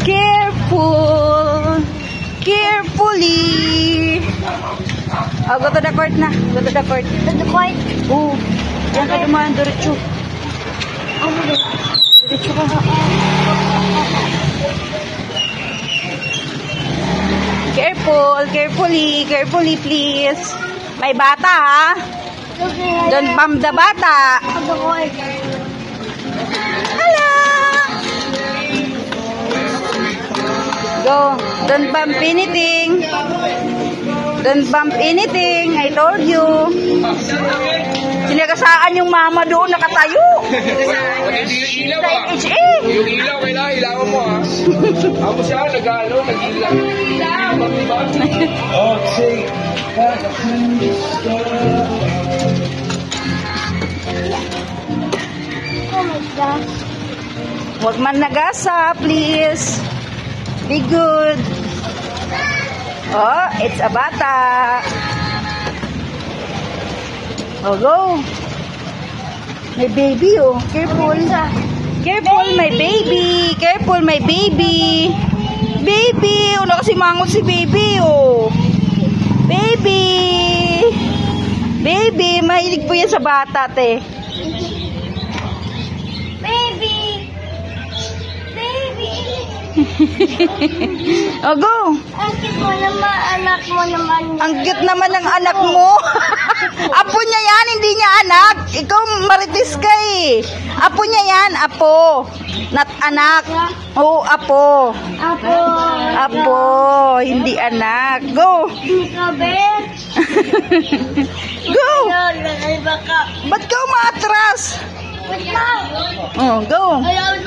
Careful. Carefully. Oh, go to the court na. Go to the court. To the court? Oo. Diyan ka dumaan, diretso. Diretso ka. Careful, carefully, please. May bata, ha? Don't bump the bata. To the court. Hello. Go. Don't bump anything. Don't bump anything. I told you. Sinagasaan yung mama doon nakatayo. Hindi yung ilaw ah. HA. Yung ilaw, kailangan ilawan mo ah. Ako siya, nag-ano, nag-ilaw. Oh my gosh. Huwag man nagasa, please. Be good. Oh, it's a bata. Oh, go. May baby, oh. Careful. Careful, my baby. Careful, my baby. Baby. Oh, nakasimangot si baby, oh. Baby. Baby, mahilig po yan sa bata, te. Baby. Baby. Oh, go. Ang cute mo naman, anak mo naman. Ang cute naman ng anak mo. Apo niya yan, hindi niya anak. Ikaw marites ka eh. Apo niya yan, apo. Not anak. Oo, apo. Apo. Apo, hindi anak. Go. Kabit. Go. Ayun, baka. Ba't ka umaatras? Wait lang. Oh, go. Ayaw